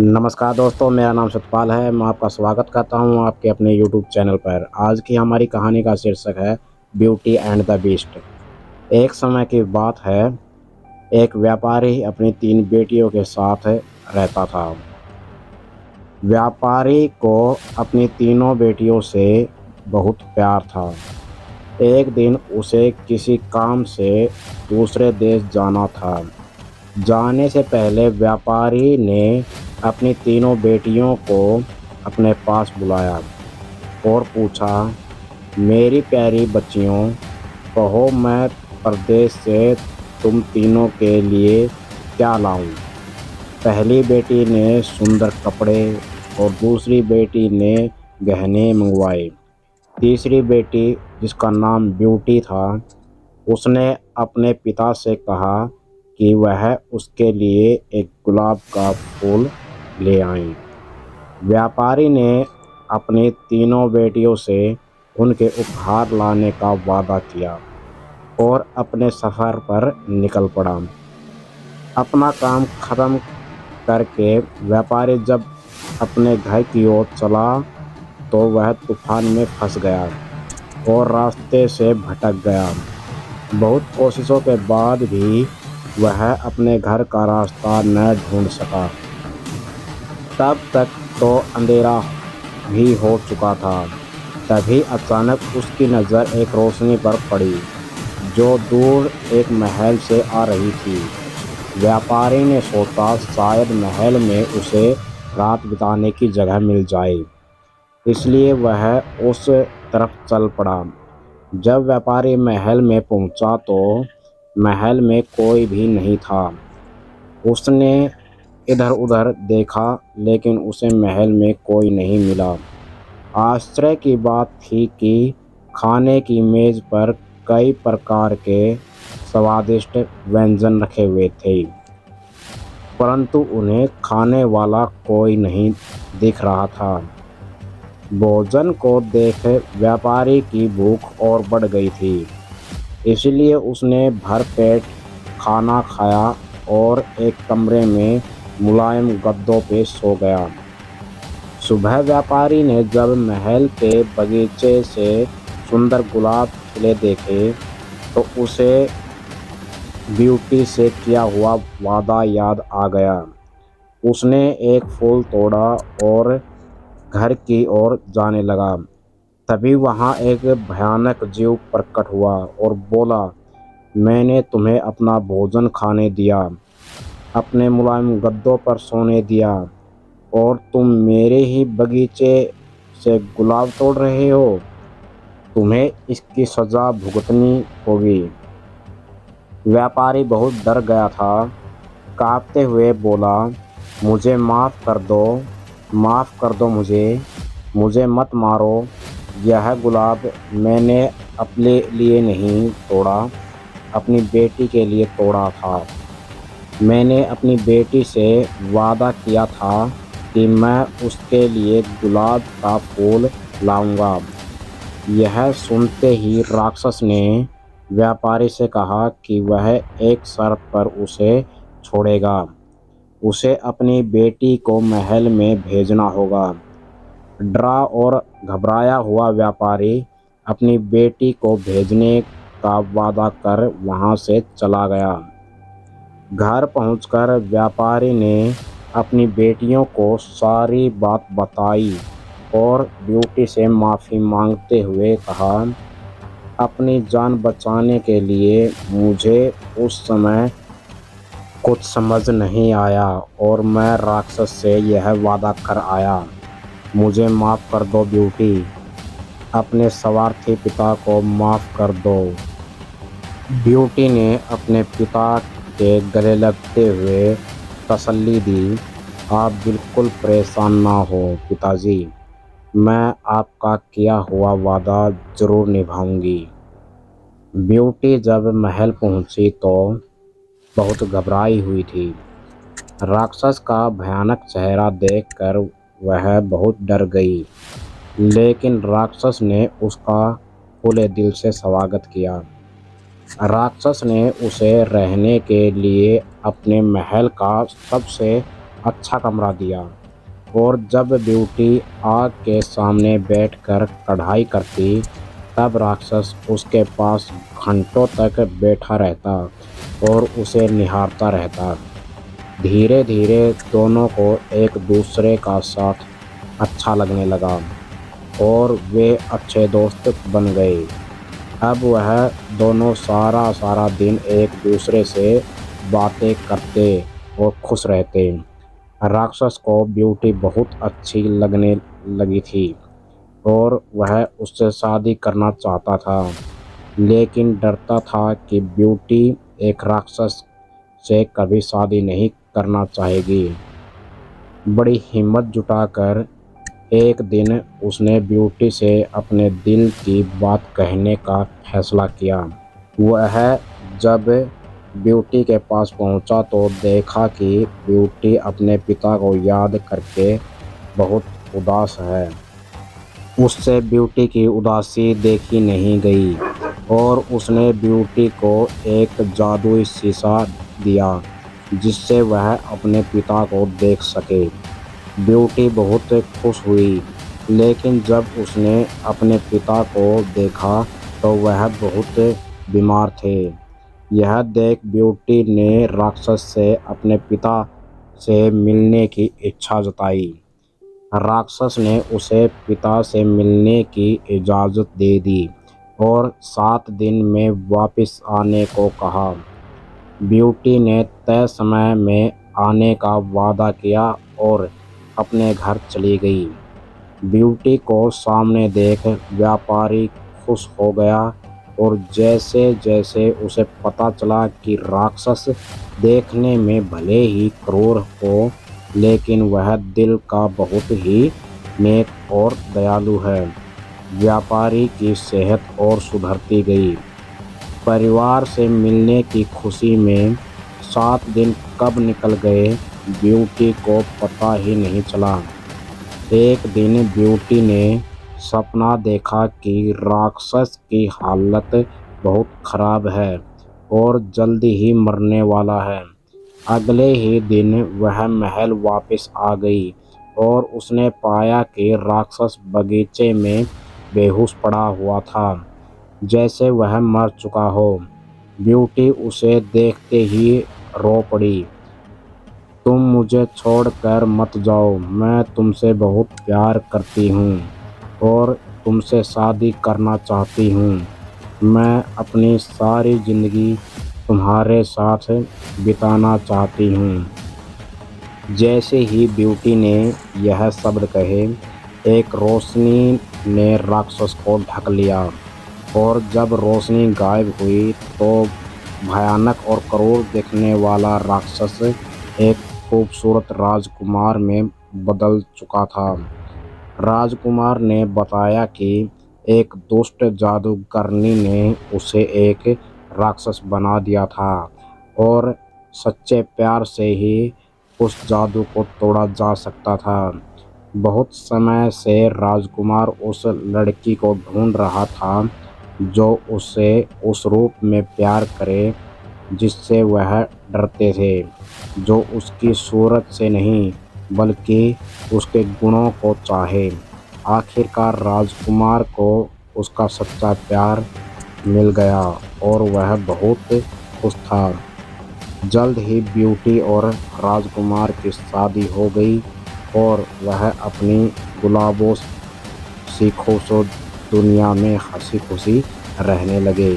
नमस्कार दोस्तों, मेरा नाम सतपाल है। मैं आपका स्वागत करता हूं आपके अपने यूट्यूब चैनल पर। आज की हमारी कहानी का शीर्षक है ब्यूटी एंड द बीस्ट। एक समय की बात है, एक व्यापारी अपनी 3 बेटियों के साथ रहता था। व्यापारी को अपनी तीनों बेटियों से बहुत प्यार था। एक दिन उसे किसी काम से दूसरे देश जाना था। जाने से पहले व्यापारी ने अपनी तीनों बेटियों को अपने पास बुलाया और पूछा, मेरी प्यारी बच्चियों, कहो मैं परदेश से तुम तीनों के लिए क्या लाऊं। पहली बेटी ने सुंदर कपड़े और दूसरी बेटी ने गहने मंगवाए। तीसरी बेटी, जिसका नाम ब्यूटी था, उसने अपने पिता से कहा कि वह उसके लिए एक गुलाब का फूल ले आए। व्यापारी ने अपनी तीनों बेटियों से उनके उपहार लाने का वादा किया और अपने सफ़र पर निकल पड़ा। अपना काम खत्म करके व्यापारी जब अपने घर की ओर चला तो वह तूफान में फंस गया और रास्ते से भटक गया। बहुत कोशिशों के बाद भी वह अपने घर का रास्ता न ढूंढ सका। तब तक तो अंधेरा भी हो चुका था। तभी अचानक उसकी नज़र एक रोशनी पर पड़ी जो दूर एक महल से आ रही थी। व्यापारी ने सोचा शायद महल में उसे रात बिताने की जगह मिल जाए, इसलिए वह उस तरफ चल पड़ा। जब व्यापारी महल में पहुंचा तो महल में कोई भी नहीं था। उसने इधर उधर देखा लेकिन उसे महल में कोई नहीं मिला। आश्चर्य की बात थी कि खाने की मेज पर कई प्रकार के स्वादिष्ट व्यंजन रखे हुए थे, परंतु उन्हें खाने वाला कोई नहीं दिख रहा था। भोजन को देख व्यापारी की भूख और बढ़ गई थी, इसलिए उसने भरपेट खाना खाया और एक कमरे में मुलायम गद्दों पे सो गया। सुबह व्यापारी ने जब महल के बगीचे से सुंदर गुलाब खिले देखे तो उसे ब्यूटी से किया हुआ वादा याद आ गया। उसने एक फूल तोड़ा और घर की ओर जाने लगा। तभी वहाँ एक भयानक जीव प्रकट हुआ और बोला, मैंने तुम्हें अपना भोजन खाने दिया, अपने मुलायम गद्दों पर सोने दिया, और तुम मेरे ही बगीचे से गुलाब तोड़ रहे हो। तुम्हें इसकी सज़ा भुगतनी होगी। व्यापारी बहुत डर गया था। कांपते हुए बोला, मुझे माफ़ कर दो, माफ़ कर दो मुझे मत मारो। यह गुलाब मैंने अपने लिए नहीं तोड़ा, अपनी बेटी के लिए तोड़ा था। मैंने अपनी बेटी से वादा किया था कि मैं उसके लिए गुलाब का फूल लाऊंगा। यह सुनते ही राक्षस ने व्यापारी से कहा कि वह एक शर्त पर उसे छोड़ेगा। उसे अपनी बेटी को महल में भेजना होगा। डरा और घबराया हुआ व्यापारी अपनी बेटी को भेजने का वादा कर वहां से चला गया। घर पहुंचकर व्यापारी ने अपनी बेटियों को सारी बात बताई और ब्यूटी से माफ़ी मांगते हुए कहा, अपनी जान बचाने के लिए मुझे उस समय कुछ समझ नहीं आया और मैं राक्षस से यह वादा कर आया। मुझे माफ़ कर दो ब्यूटी, अपने स्वार्थी पिता को माफ़ कर दो। ब्यूटी ने अपने पिता के गले लगते हुए तसल्ली दी, आप बिल्कुल परेशान ना हो पिताजी, मैं आपका किया हुआ वादा ज़रूर निभाऊंगी। ब्यूटी जब महल पहुंची तो बहुत घबराई हुई थी। राक्षस का भयानक चेहरा देखकर वह बहुत डर गई, लेकिन राक्षस ने उसका खुले दिल से स्वागत किया। राक्षस ने उसे रहने के लिए अपने महल का सबसे अच्छा कमरा दिया। और जब ब्यूटी आग के सामने बैठकर कढ़ाई करती, तब राक्षस उसके पास घंटों तक बैठा रहता और उसे निहारता रहता। धीरे धीरे दोनों को एक दूसरे का साथ अच्छा लगने लगा और वे अच्छे दोस्त बन गए। अब वह दोनों सारा सारा दिन एक दूसरे से बातें करते और खुश रहते। राक्षस को ब्यूटी बहुत अच्छी लगने लगी थी और वह उससे शादी करना चाहता था, लेकिन डरता था कि ब्यूटी एक राक्षस से कभी शादी नहीं करना चाहेगी। बड़ी हिम्मत जुटाकर एक दिन उसने ब्यूटी से अपने दिल की बात कहने का फैसला किया। वह जब ब्यूटी के पास पहुंचा तो देखा कि ब्यूटी अपने पिता को याद करके बहुत उदास है। उससे ब्यूटी की उदासी देखी नहीं गई और उसने ब्यूटी को एक जादुई शीशा दिया जिससे वह अपने पिता को देख सके। ब्यूटी बहुत खुश हुई, लेकिन जब उसने अपने पिता को देखा तो वह बहुत बीमार थे। यह देख ब्यूटी ने राक्षस से अपने पिता से मिलने की इच्छा जताई। राक्षस ने उसे पिता से मिलने की इजाज़त दे दी और 7 दिन में वापस आने को कहा। ब्यूटी ने तय समय में आने का वादा किया और अपने घर चली गई। ब्यूटी को सामने देख व्यापारी खुश हो गया और जैसे जैसे उसे पता चला कि राक्षस देखने में भले ही क्रूर हो, लेकिन वह दिल का बहुत ही नेक और दयालु है, व्यापारी की सेहत और सुधरती गई। परिवार से मिलने की खुशी में 7 दिन कब निकल गए ब्यूटी को पता ही नहीं चला। एक दिन ब्यूटी ने सपना देखा कि राक्षस की हालत बहुत खराब है और जल्दी ही मरने वाला है। अगले ही दिन वह महल वापस आ गई और उसने पाया कि राक्षस बगीचे में बेहोश पड़ा हुआ था, जैसे वह मर चुका हो। ब्यूटी उसे देखते ही रो पड़ी। तुम मुझे छोड़कर मत जाओ, मैं तुमसे बहुत प्यार करती हूँ और तुमसे शादी करना चाहती हूँ। मैं अपनी सारी ज़िंदगी तुम्हारे साथ बिताना चाहती हूँ। जैसे ही ब्यूटी ने यह शब्द कहे, एक रोशनी ने राक्षस को ढक लिया और जब रोशनी गायब हुई तो भयानक और क्रूर दिखने वाला राक्षस एक खूबसूरत राजकुमार में बदल चुका था। राजकुमार ने बताया कि एक दुष्ट जादूगरनी ने उसे एक राक्षस बना दिया था और सच्चे प्यार से ही उस जादू को तोड़ा जा सकता था। बहुत समय से राजकुमार उस लड़की को ढूंढ रहा था जो उसे उस रूप में प्यार करे जिससे वह डरते थे, जो उसकी सूरत से नहीं बल्कि उसके गुणों को चाहे। आखिरकार राजकुमार को उसका सच्चा प्यार मिल गया और वह बहुत खुश था। जल्द ही ब्यूटी और राजकुमार की शादी हो गई और वह अपनी गुलाबों सी खूबसूरत दुनिया में हंसी खुशी रहने लगे।